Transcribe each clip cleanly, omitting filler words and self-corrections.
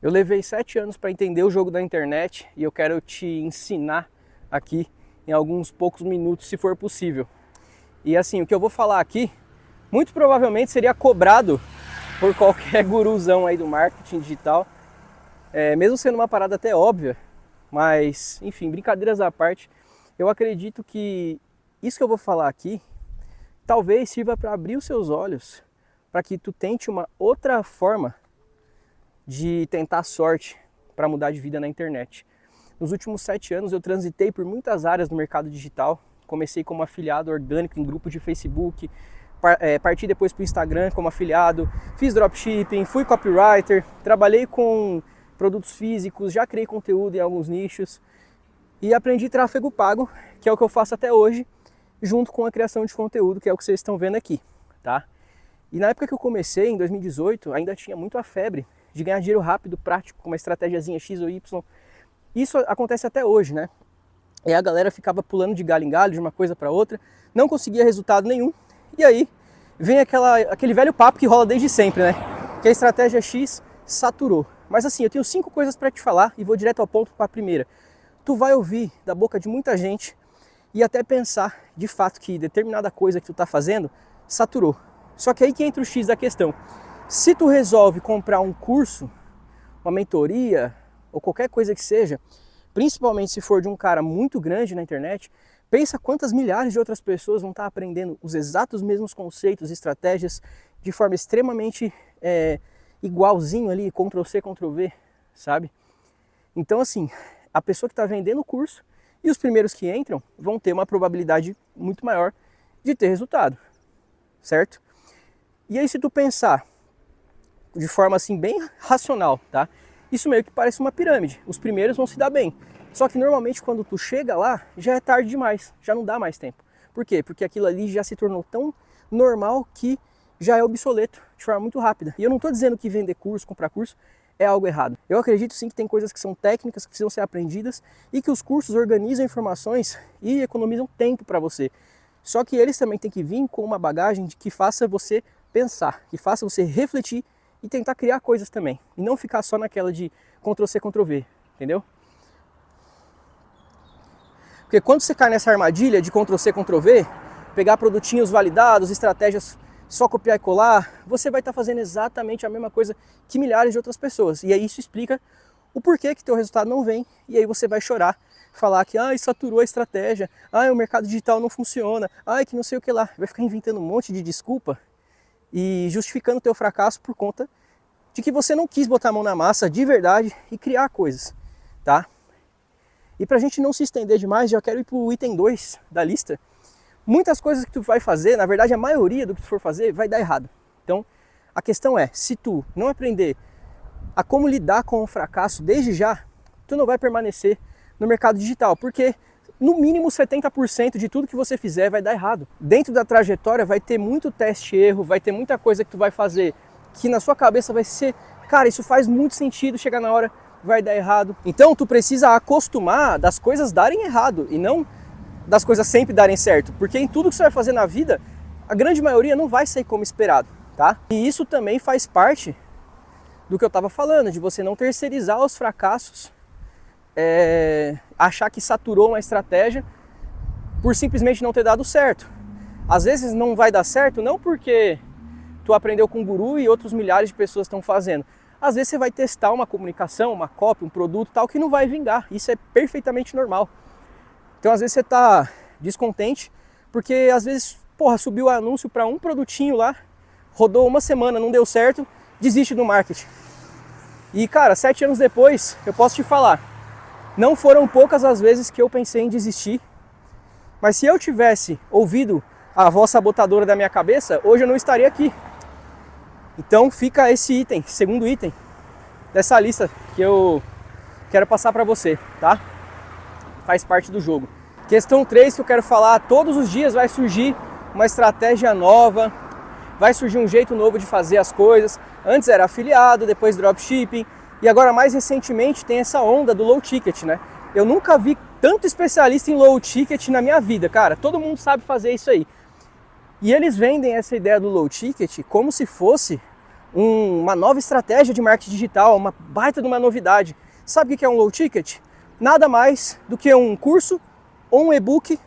Eu levei 7 anos para entender o jogo da internet e eu quero te ensinar aqui em alguns poucos minutos, se for possível. E assim, o que eu vou falar aqui, muito provavelmente seria cobrado por qualquer guruzão aí do marketing digital, mesmo sendo uma parada até óbvia, mas enfim, brincadeiras à parte, eu acredito que isso que eu vou falar aqui talvez sirva para abrir os seus olhos, para que tu tente uma outra forma de tentar sorte para mudar de vida na internet. Nos últimos 7 anos eu transitei por muitas áreas do mercado digital. Comecei como afiliado orgânico em grupo de Facebook, parti depois para o Instagram como afiliado, fiz dropshipping, fui copywriter, trabalhei com produtos físicos, já criei conteúdo em alguns nichos e aprendi tráfego pago, que é o que eu faço até hoje, junto com a criação de conteúdo, que é o que vocês estão vendo aqui, tá? E na época que eu comecei, em 2018, ainda tinha muito a febre de ganhar dinheiro rápido, prático, com uma estratégiazinha X ou Y. Isso acontece até hoje, né? E a galera ficava pulando de galho em galho, de uma coisa para outra, não conseguia resultado nenhum. E aí vem aquele velho papo que rola desde sempre, né? Que a estratégia X saturou. Mas assim, eu tenho 5 coisas para te falar e vou direto ao ponto para a primeira. Tu vai ouvir da boca de muita gente e até pensar de fato que determinada coisa que tu tá fazendo saturou. Só que aí que entra o X da questão. Se tu resolve comprar um curso, uma mentoria ou qualquer coisa que seja, principalmente se for de um cara muito grande na internet, pensa quantas milhares de outras pessoas vão estar aprendendo os exatos mesmos conceitos, estratégias, de forma extremamente igualzinho ali, Ctrl+C, Ctrl+V, sabe? Então assim, a pessoa que está vendendo o curso e os primeiros que entram vão ter uma probabilidade muito maior de ter resultado, certo? E aí se tu pensar de forma assim bem racional, tá? Isso meio que parece uma pirâmide. Os primeiros vão se dar bem. Só que normalmente quando tu chega lá, já é tarde demais, já não dá mais tempo. Por quê? Porque aquilo ali já se tornou tão normal que já é obsoleto de forma muito rápida. E eu não estou dizendo que vender curso, comprar curso é algo errado. Eu acredito sim que tem coisas que são técnicas, que precisam ser aprendidas e que os cursos organizam informações e economizam tempo para você. Só que eles também têm que vir com uma bagagem que faça você pensar, que faça você refletir e tentar criar coisas também. E não ficar só naquela de Ctrl+C, Ctrl+V, entendeu? Porque quando você cai nessa armadilha de Ctrl+C, Ctrl+V, pegar produtinhos validados, estratégias só copiar e colar, você vai estar fazendo exatamente a mesma coisa que milhares de outras pessoas. E aí isso explica o porquê que teu resultado não vem. E aí você vai chorar, falar que saturou a estratégia, o mercado digital não funciona, que não sei o que lá. Vai ficar inventando um monte de desculpa e justificando o teu fracasso por conta de que você não quis botar a mão na massa de verdade e criar coisas, tá? E pra gente não se estender demais, já quero ir pro item 2 da lista. Muitas coisas que tu vai fazer, na verdade a maioria do que tu for fazer vai dar errado. Então a questão é, se tu não aprender a como lidar com o fracasso desde já, tu não vai permanecer no mercado digital, porque no mínimo 70% de tudo que você fizer vai dar errado. Dentro da trajetória vai ter muito teste e erro, vai ter muita coisa que tu vai fazer que na sua cabeça vai ser, cara, isso faz muito sentido, chegar na hora vai dar errado. Então tu precisa acostumar das coisas darem errado e não das coisas sempre darem certo, porque em tudo que você vai fazer na vida, a grande maioria não vai sair como esperado, tá? E isso também faz parte do que eu estava falando, de você não terceirizar os fracassos, achar que saturou uma estratégia por simplesmente não ter dado certo. Às vezes não vai dar certo não porque tu aprendeu com um guru e outros milhares de pessoas estão fazendo. Às vezes você vai testar uma comunicação, uma cópia, um produto tal que não vai vingar. Isso é perfeitamente normal. Então às vezes você está descontente porque às vezes, subiu o anúncio para um produtinho lá, rodou uma semana, não deu certo, desiste do marketing. E cara, 7 anos depois, eu posso te falar, não foram poucas as vezes que eu pensei em desistir, mas se eu tivesse ouvido a voz sabotadora da minha cabeça, hoje eu não estaria aqui. Então fica esse item, segundo item dessa lista que eu quero passar para você, tá? Faz parte do jogo. Questão 3 que eu quero falar, todos os dias vai surgir uma estratégia nova, vai surgir um jeito novo de fazer as coisas. Antes era afiliado, depois dropshipping, e agora mais recentemente tem essa onda do low ticket, né? Eu nunca vi tanto especialista em low ticket na minha vida, cara. Todo mundo sabe fazer isso aí. E eles vendem essa ideia do low ticket como se fosse uma nova estratégia de marketing digital, uma baita de uma novidade. Sabe o que é um low ticket? Nada mais do que um curso ou um e-book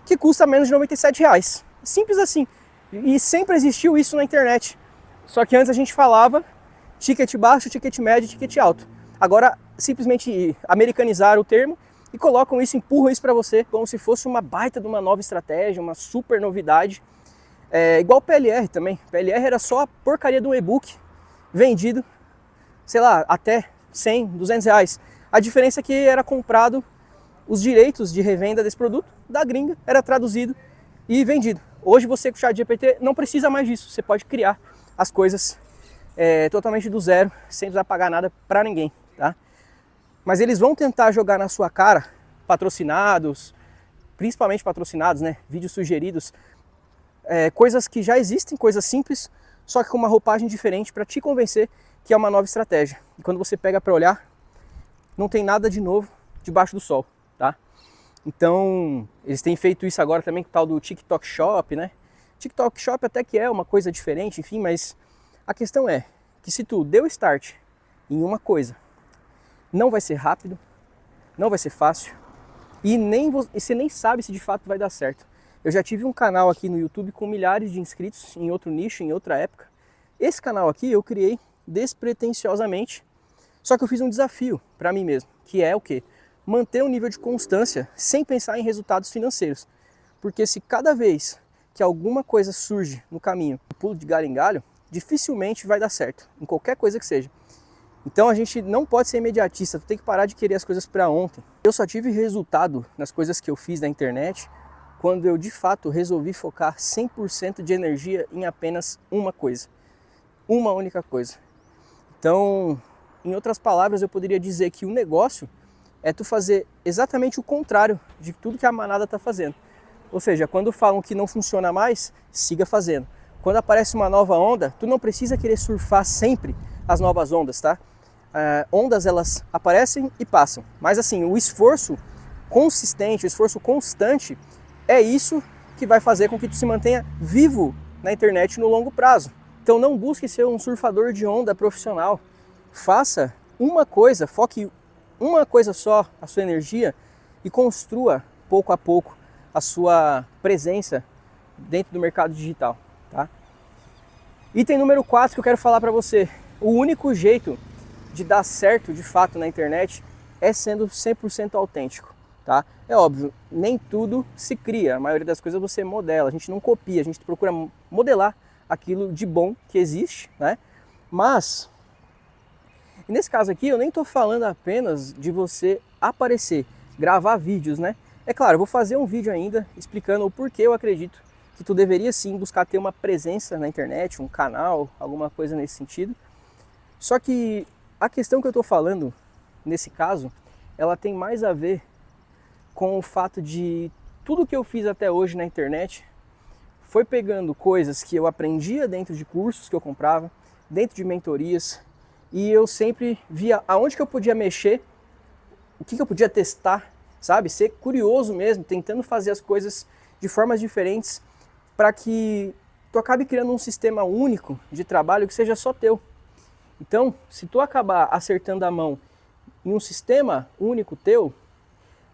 que custa menos de R$97. Simples assim. E sempre existiu isso na internet. Só que antes a gente falava ticket baixo, ticket médio, ticket alto. Agora simplesmente americanizaram o termo e colocam isso, empurram isso para você como se fosse uma baita de uma nova estratégia, uma super novidade. Igual o PLR também. PLR era só a porcaria de um e-book vendido, sei lá, até 100, 200 reais. A diferença é que era comprado os direitos de revenda desse produto da gringa, era traduzido e vendido. Hoje você com o ChatGPT não precisa mais disso, você pode criar as coisas totalmente do zero, sem precisar pagar nada para ninguém, tá? Mas eles vão tentar jogar na sua cara, patrocinados, principalmente patrocinados, né? Vídeos sugeridos, coisas que já existem, coisas simples, só que com uma roupagem diferente para te convencer que é uma nova estratégia. E quando você pega para olhar, não tem nada de novo debaixo do sol, tá? Então, eles têm feito isso agora também com o tal do TikTok Shop, né? TikTok Shop até que é uma coisa diferente, enfim, mas a questão é que se tu deu start em uma coisa, não vai ser rápido, não vai ser fácil e você nem sabe se de fato vai dar certo. Eu já tive um canal aqui no YouTube com milhares de inscritos em outro nicho, em outra época. Esse canal aqui eu criei despretensiosamente, só que eu fiz um desafio para mim mesmo, que é o quê? Manter um nível de constância sem pensar em resultados financeiros. Porque se cada vez que alguma coisa surge no caminho, pulo de galho em galho, dificilmente vai dar certo, em qualquer coisa que seja. Então a gente não pode ser imediatista, tu tem que parar de querer as coisas para ontem. Eu só tive resultado nas coisas que eu fiz na internet quando eu de fato resolvi focar 100% de energia em apenas uma coisa. Uma única coisa. Então, em outras palavras, eu poderia dizer que o negócio é tu fazer exatamente o contrário de tudo que a manada está fazendo. Ou seja, quando falam que não funciona mais, siga fazendo. Quando aparece uma nova onda, tu não precisa querer surfar sempre as novas ondas, tá? Ondas, elas aparecem e passam. Mas assim, o esforço consistente, o esforço constante, é isso que vai fazer com que tu se mantenha vivo na internet no longo prazo. Então não busque ser um surfador de onda profissional. Faça uma coisa, foque uma coisa só, a sua energia, e construa pouco a pouco a sua presença dentro do mercado digital, tá? Item número 4 que eu quero falar para você. O único jeito de dar certo de fato na internet é sendo 100% autêntico, tá? É óbvio, nem tudo se cria, a maioria das coisas você modela, a gente não copia, a gente procura modelar aquilo de bom que existe, né? Mas, nesse caso aqui, eu nem estou falando apenas de você aparecer, gravar vídeos, né? É claro, eu vou fazer um vídeo ainda explicando o porquê eu acredito que tu deveria sim buscar ter uma presença na internet, um canal, alguma coisa nesse sentido. Só que a questão que eu estou falando, nesse caso, ela tem mais a ver com o fato de tudo que eu fiz até hoje na internet foi pegando coisas que eu aprendia dentro de cursos que eu comprava, dentro de mentorias, e eu sempre via aonde que eu podia mexer, o que eu podia testar, sabe? Ser curioso mesmo, tentando fazer as coisas de formas diferentes para que tu acabe criando um sistema único de trabalho que seja só teu. Então, se tu acabar acertando a mão em um sistema único teu,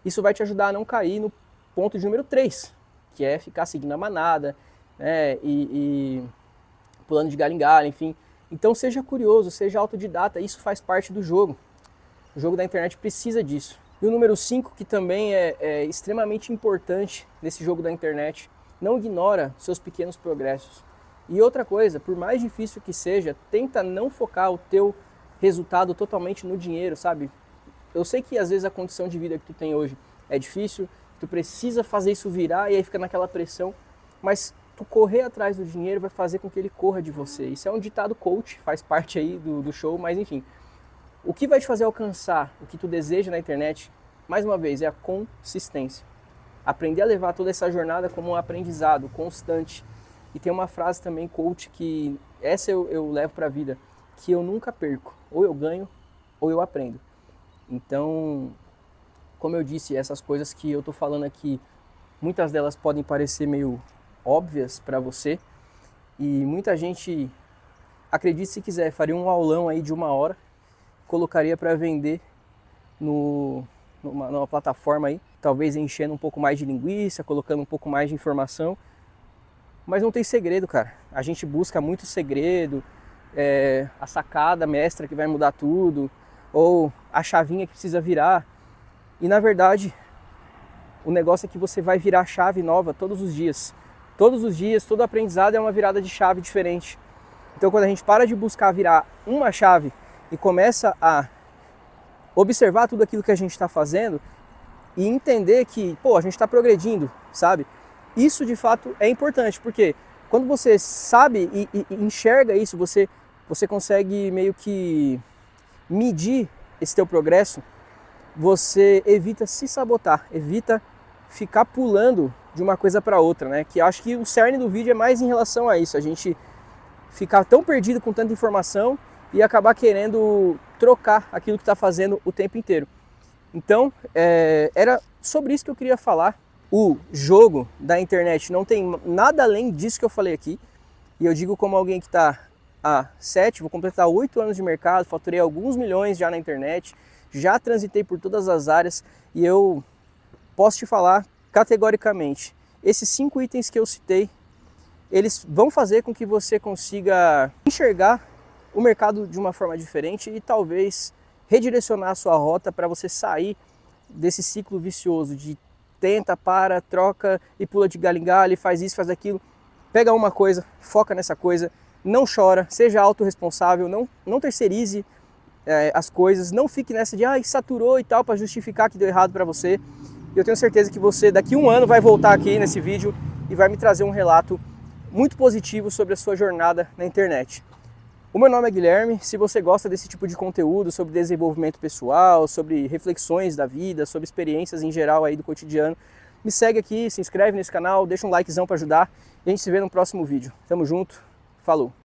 isso vai te ajudar a não cair no ponto de número 3, que é ficar seguindo a manada, né, e pulando de galho em galho, enfim. Então seja curioso, seja autodidata, isso faz parte do jogo. O jogo da internet precisa disso. E o número 5, que também é extremamente importante nesse jogo da internet, não ignora seus pequenos progressos. E outra coisa, por mais difícil que seja, tenta não focar o teu resultado totalmente no dinheiro, sabe? Eu sei que às vezes a condição de vida que tu tem hoje é difícil, tu precisa fazer isso virar e aí fica naquela pressão, mas tu correr atrás do dinheiro vai fazer com que ele corra de você. Isso é um ditado coach, faz parte aí do show, mas enfim. O que vai te fazer alcançar o que tu deseja na internet, mais uma vez, é a consistência. Aprender a levar toda essa jornada como um aprendizado constante. E tem uma frase também, coach, que essa eu levo para a vida, que eu nunca perco. Ou eu ganho, ou eu aprendo. Então, como eu disse, essas coisas que eu estou falando aqui, muitas delas podem parecer meio óbvias para você. E muita gente acredite se quiser, faria um aulão aí de 1 hora, colocaria para vender numa plataforma aí, talvez enchendo um pouco mais de linguiça, colocando um pouco mais de informação, mas não tem segredo, cara. A gente busca muito segredo, a sacada mestra que vai mudar tudo, ou a chavinha que precisa virar, e na verdade o negócio é que você vai virar chave nova todos os dias. Todos os dias, todo aprendizado é uma virada de chave diferente. Então quando a gente para de buscar virar uma chave e começa a observar tudo aquilo que a gente está fazendo e entender que, pô, a gente está progredindo, sabe? Isso de fato é importante, porque quando você sabe e enxerga isso, você consegue meio que medir esse teu progresso, você evita se sabotar, evita ficar pulando de uma coisa para outra, né? Que acho que o cerne do vídeo é mais em relação a isso, a gente ficar tão perdido com tanta informação e acabar querendo trocar aquilo que está fazendo o tempo inteiro. Então, era sobre isso que eu queria falar. O jogo da internet não tem nada além disso que eu falei aqui, e eu digo como alguém que está há 7, vou completar 8 anos de mercado, faturei alguns milhões já na internet, já transitei por todas as áreas, e eu posso te falar categoricamente, esses 5 itens que eu citei, eles vão fazer com que você consiga enxergar o mercado de uma forma diferente e talvez redirecionar a sua rota para você sair desse ciclo vicioso de tenta, para, troca e pula de galho em galho, faz isso, faz aquilo. Pega uma coisa, foca nessa coisa, não chora, seja autorresponsável, não terceirize as coisas, não fique nessa de saturou e tal para justificar que deu errado para você. Eu tenho certeza que você daqui a 1 ano vai voltar aqui nesse vídeo e vai me trazer um relato muito positivo sobre a sua jornada na internet. O meu nome é Guilherme, se você gosta desse tipo de conteúdo sobre desenvolvimento pessoal, sobre reflexões da vida, sobre experiências em geral aí do cotidiano, me segue aqui, se inscreve nesse canal, deixa um likezão para ajudar e a gente se vê no próximo vídeo. Tamo junto, falou!